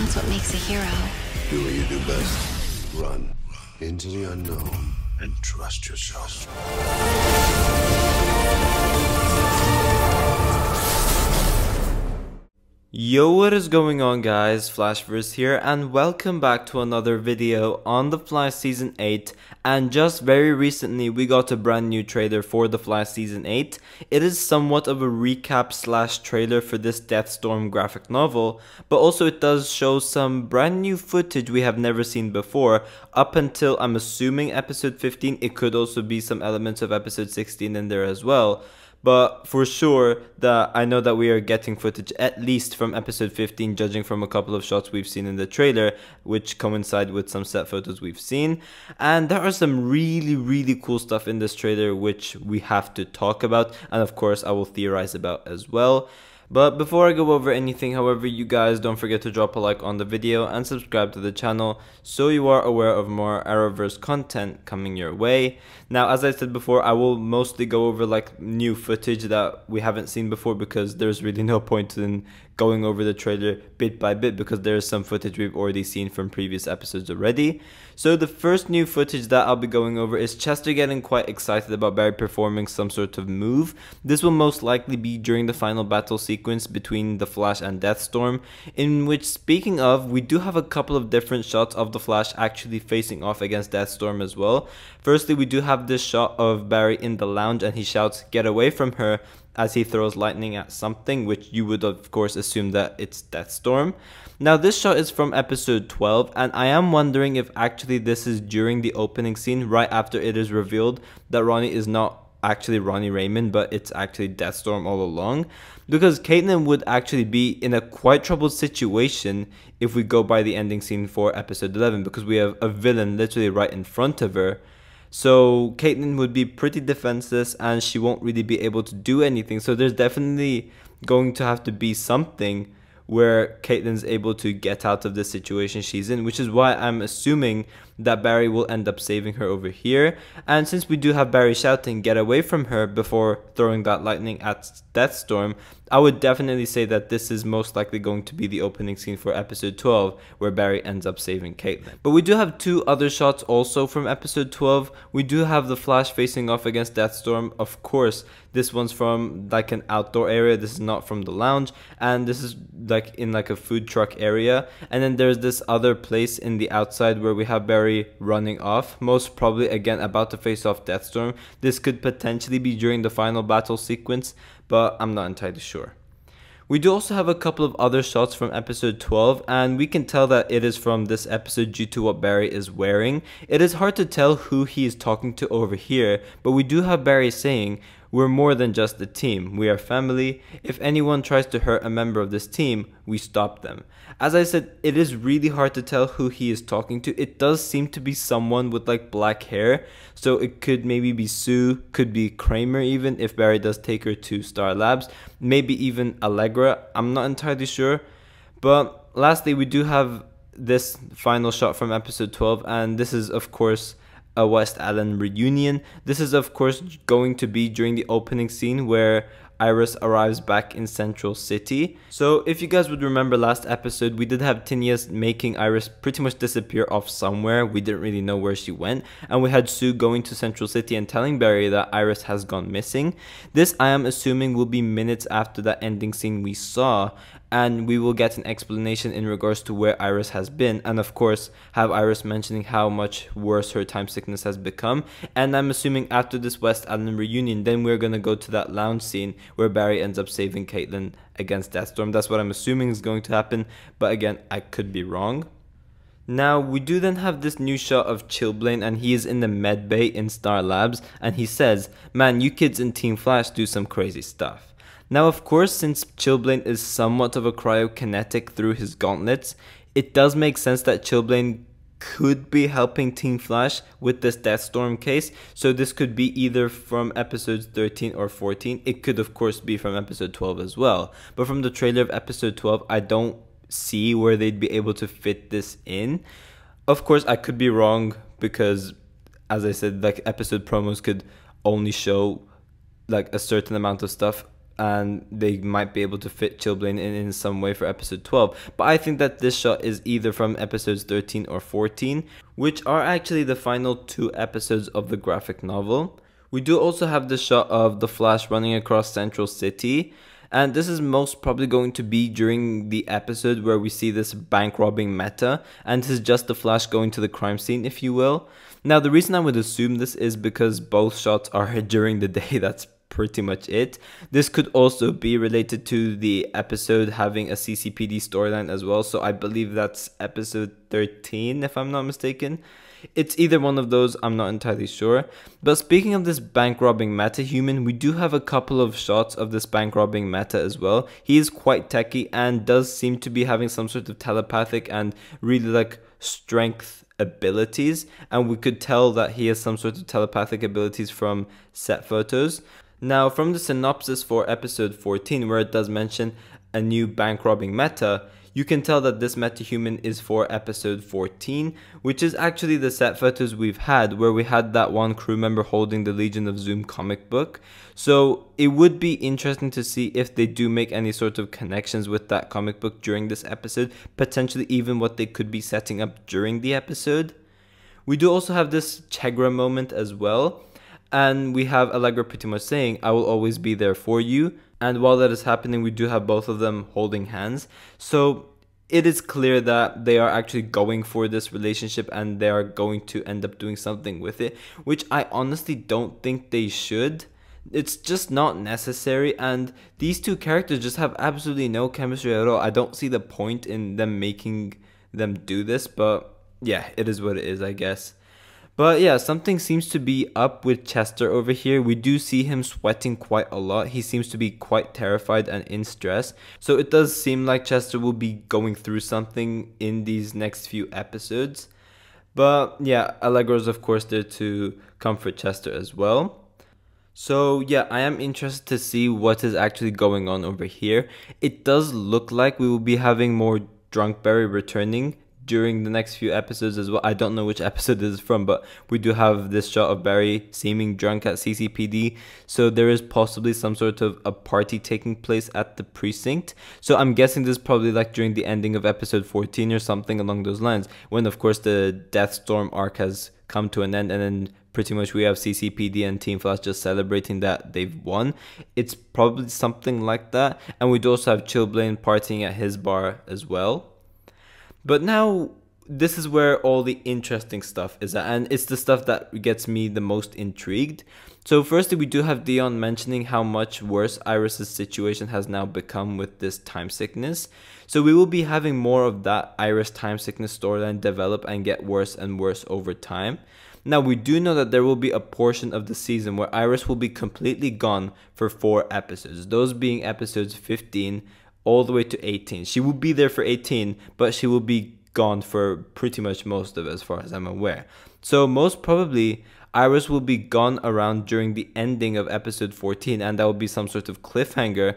That's what makes a hero. Do what you do best. Run into the unknown and trust yourself. Yo, what is going on guys, Flashverse here and welcome back to another video on The Flash Season 8. And just very recently we got a brand new trailer for The Flash Season 8. It is somewhat of a recap slash trailer for this Deathstorm graphic novel, but also it does show some brand new footage we have never seen before, up until I'm assuming episode 15. It could also be some elements of episode 16 in there as well. But for sure, I know that we are getting footage at least from episode 15, judging from a couple of shots we've seen in the trailer, which coincide with some set photos we've seen. And there are some really cool stuff in this trailer which we have to talk about, and of course I will theorize about as well. But before I go over anything, however, you guys don't forget to drop a like on the video and subscribe to the channel so you are aware of more Arrowverse content coming your way. Now, as I said before, I will mostly go over like new footage that we haven't seen before, because there's really no point in going over the trailer bit by bit, because there's some footage we've already seen from previous episodes already. So the first new footage that I'll be going over is Chester getting quite excited about Barry performing some sort of move. This will most likely be during the final battle sequence between the Flash and Deathstorm, in which, speaking of, we do have a couple of different shots of the Flash actually facing off against Deathstorm as well. Firstly, we do have this shot of Barry in the lounge and he shouts, "Get away from her," as he throws lightning at something, which you would of course assume that it's Deathstorm. Now this shot is from episode 12, and I am wondering if actually this is during the opening scene, right after it is revealed that Ronnie is not actually Ronnie Raymond, but it's actually Deathstorm all along. Because Caitlin would actually be in a quite troubled situation if we go by the ending scene for episode 11, because we have a villain literally right in front of her. So Caitlin would be pretty defenseless and she won't really be able to do anything. So there's definitely going to have to be something where Caitlin's able to get out of the situation she's in, which is why I'm assuming that Barry will end up saving her over here. And since we do have Barry shouting, "Get away from her," before throwing that lightning at Deathstorm, I would definitely say that this is most likely going to be the opening scene for episode 12, where Barry ends up saving Caitlin. But we do have two other shots also from episode 12. We do have the Flash facing off against Deathstorm. Of course, this one's from like an outdoor area. This is not from the lounge, and this is like in like a food truck area. And then there's this other place in the outside where we have Barry running off, most probably again about to face off Deathstorm. This could potentially be during the final battle sequence, but I'm not entirely sure. We do also have a couple of other shots from episode 12, and we can tell that it is from this episode due to what Barry is wearing. It is hard to tell who he is talking to over here, but we do have Barry saying, "We're more than just a team. We are family. If anyone tries to hurt a member of this team, we stop them." As I said, it is really hard to tell who he is talking to. It does seem to be someone with like black hair, so it could maybe be Sue, could be Kramer even, if Barry does take her to Star Labs, maybe even Allegra. I'm not entirely sure. But lastly, we do have this final shot from episode 12, and this is of course a WestAllen reunion. This is of course going to be during the opening scene where Iris arrives back in Central City. So if you guys would remember last episode, we did have Tinius making Iris pretty much disappear off somewhere. We didn't really know where she went. And we had Sue going to Central City and telling Barry that Iris has gone missing. This, I am assuming, will be minutes after that ending scene we saw, and we will get an explanation in regards to where Iris has been, and of course have Iris mentioning how much worse her time sickness has become. And I'm assuming after this WestAllen reunion, then we're gonna go to that lounge scene where Barry ends up saving Caitlin against Deathstorm. That's what I'm assuming is going to happen, but again, I could be wrong. Now, we do then have this new shot of Chillblaine, and he is in the med bay in Star Labs, and he says, "Man, you kids in Team Flash do some crazy stuff." Now, of course, since Chillblaine is somewhat of a cryokinetic through his gauntlets, it does make sense that Chillblaine could be helping Team Flash with this Deathstorm case. So this could be either from episodes 13 or 14. It could of course be from episode 12 as well. But from the trailer of episode 12, I don't see where they'd be able to fit this in. Of course, I could be wrong, because as I said, like episode promos could only show like a certain amount of stuff and they might be able to fit Chilblain in some way for episode 12. But I think that this shot is either from episodes 13 or 14, which are actually the final 2 episodes of the graphic novel. We do also have the shot of the Flash running across Central City, and this is most probably going to be during the episode where we see this bank robbing meta, and this is just the Flash going to the crime scene, if you will. Now, the reason I would assume this is because both shots are during the day. That's pretty much it. This could also be related to the episode having a CCPD storyline as well, so I believe that's episode 13 if I'm not mistaken. It's either one of those, I'm not entirely sure. But speaking of this bank robbing MettoHuman, we do have a couple of shots of this bank robbing meta as well. He is quite techy and does seem to be having some sort of telepathic and really like strength abilities, and we could tell that he has some sort of telepathic abilities from set photos. Now, from the synopsis for episode 14, where it does mention a new bank robbing meta, you can tell that this MettoHuman is for episode 14, which is actually the set photos we've had, where we had that one crew member holding the Legion of Zoom comic book. So it would be interesting to see if they do make any sort of connections with that comic book during this episode, potentially even what they could be setting up during the episode. We do also have this Chegra moment as well, and we have Allegra pretty much saying, "I will always be there for you." And while that is happening, we do have both of them holding hands. So it is clear that they are actually going for this relationship and they are going to end up doing something with it, which I honestly don't think they should. It's just not necessary, and these two characters just have absolutely no chemistry at all. I don't see the point in them making them do this, but yeah, it is what it is, I guess. But yeah, something seems to be up with Chester over here. We do see him sweating quite a lot. He seems to be quite terrified and in stress. So it does seem like Chester will be going through something in these next few episodes. But yeah, Allegra is of course there to comfort Chester as well. So yeah, I am interested to see what is actually going on over here. It does look like we will be having more Drunk Barry returning during the next few episodes as well. I don't know which episode this is from, but we do have this shot of Barry seeming drunk at CCPD, so there is possibly some sort of a party taking place at the precinct. So I'm guessing this is probably like during the ending of episode 14 or something along those lines, when of course the Deathstorm arc has come to an end, and then pretty much we have CCPD and Team Flash just celebrating that they've won. It's probably something like that. And we do also have Chilblain partying at his bar as well. But now, this is where all the interesting stuff is at, and it's the stuff that gets me the most intrigued. So firstly, we do have Dion mentioning how much worse Iris's situation has now become with this time sickness. So we will be having more of that Iris time sickness storyline develop and get worse and worse over time. Now, we do know that there will be a portion of the season where Iris will be completely gone for 4 episodes, those being episodes 15 all the way to 18. She will be there for 18, but she will be gone for pretty much most of it as far as I'm aware. So most probably Iris will be gone around during the ending of episode 14, and that will be some sort of cliffhanger,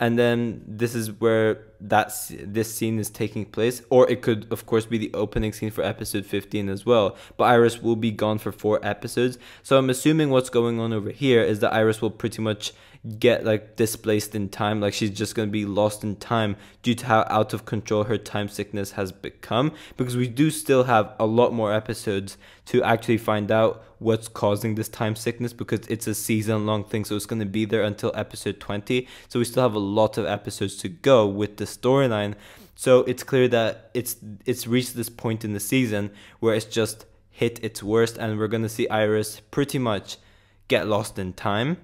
and then this is where this scene is taking place. Or it could of course be the opening scene for episode 15 as well, but Iris will be gone for 4 episodes. So I'm assuming what's going on over here is that Iris will pretty much get like displaced in time, like she's just going to be lost in time due to how out of control her time sickness has become, because we do still have a lot more episodes to actually find out what's causing this time sickness, because it's a season long thing, so it's going to be there until episode 20. So we still have a lot of episodes to go with the storyline. So it's clear that it's reached this point in the season where it's just hit its worst, and we're going to see Iris pretty much get lost in time.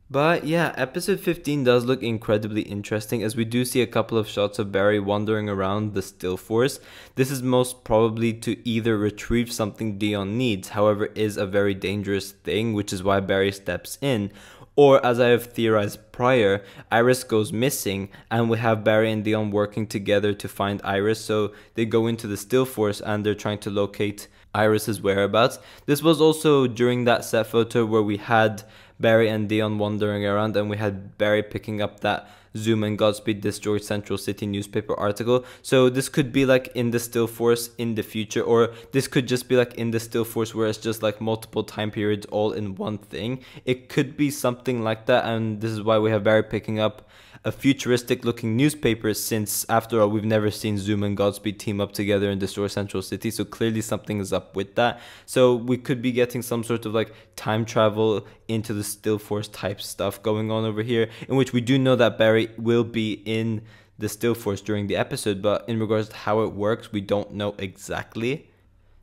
But yeah, episode 15 does look incredibly interesting, as we do see a couple of shots of Barry wandering around the Still Force. This is most probably to either retrieve something Dion needs, however is a very dangerous thing, which is why Barry steps in. Or, as I have theorized prior, Iris goes missing, and we have Barry and Dion working together to find Iris. So they go into the Still Force and they're trying to locate Iris's whereabouts. This was also during that set photo where we had Barry and Dion wandering around, and we had Barry picking up that Zoom and Godspeed destroyed Central City newspaper article. So this could be like in the Still Force in the future, or this could just be like in the Still Force where it's just like multiple time periods all in one thing. It could be something like that, and this is why we have Barry picking up a futuristic looking newspaper, since after all we've never seen Zoom and Godspeed team up together and destroy Central City, so clearly something is up with that. So we could be getting some sort of like time travel into the Still Force type stuff going on over here, in which we do know that Barry will be in the Still Force during the episode, but in regards to how it works, we don't know exactly.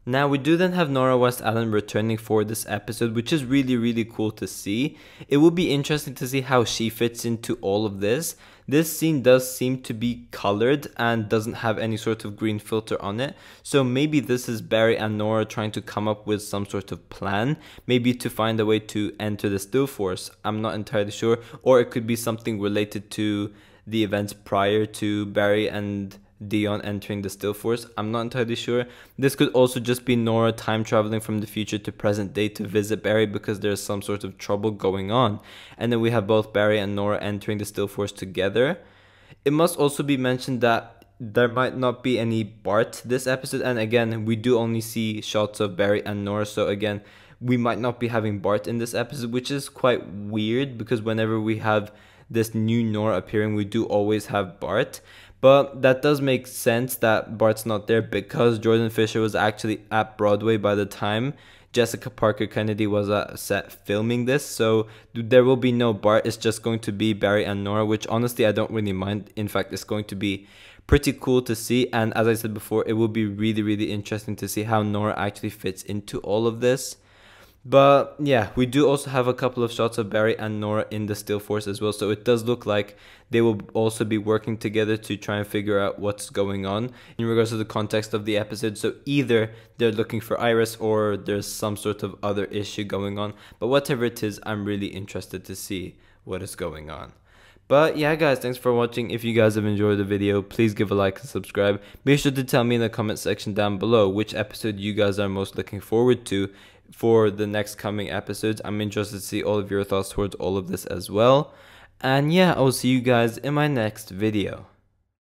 Now we do then have Nora West-Allen returning for this episode, which is really cool to see. It will be interesting to see how she fits into all of this. This scene does seem to be colored and doesn't have any sort of green filter on it. So maybe this is Barry and Nora trying to come up with some sort of plan, maybe to find a way to enter the Still Force. I'm not entirely sure. Or it could be something related to the events prior to Barry and Dion entering the Still Force. I'm not entirely sure. This could also just be Nora time traveling from the future to present day to visit Barry because there's some sort of trouble going on. And then we have both Barry and Nora entering the Still Force together. It must also be mentioned that there might not be any Bart this episode, and again we do only see shots of Barry and Nora, so again we might not be having Bart in this episode, which is quite weird because whenever we have this new Nora appearing, we do always have Bart. But that does make sense that Bart's not there because Jordan Fisher was actually at Broadway by the time Jessica Parker Kennedy was at set filming this. So there will be no Bart. It's just going to be Barry and Nora, which honestly I don't really mind. In fact, it's going to be pretty cool to see. And as I said before, it will be really interesting to see how Nora actually fits into all of this. But yeah, we do also have a couple of shots of Barry and Nora in the Still Force as well, so it does look like they will also be working together to try and figure out what's going on in regards to the context of the episode. So either they're looking for Iris or there's some sort of other issue going on, but whatever it is, I'm really interested to see what is going on. But yeah guys, thanks for watching. If you guys have enjoyed the video, please give a like and subscribe. Be sure to tell me in the comment section down below which episode you guys are most looking forward to for the next coming episodes. I'm interested to see all of your thoughts towards all of this as well. And yeah, I'll see you guys in my next video.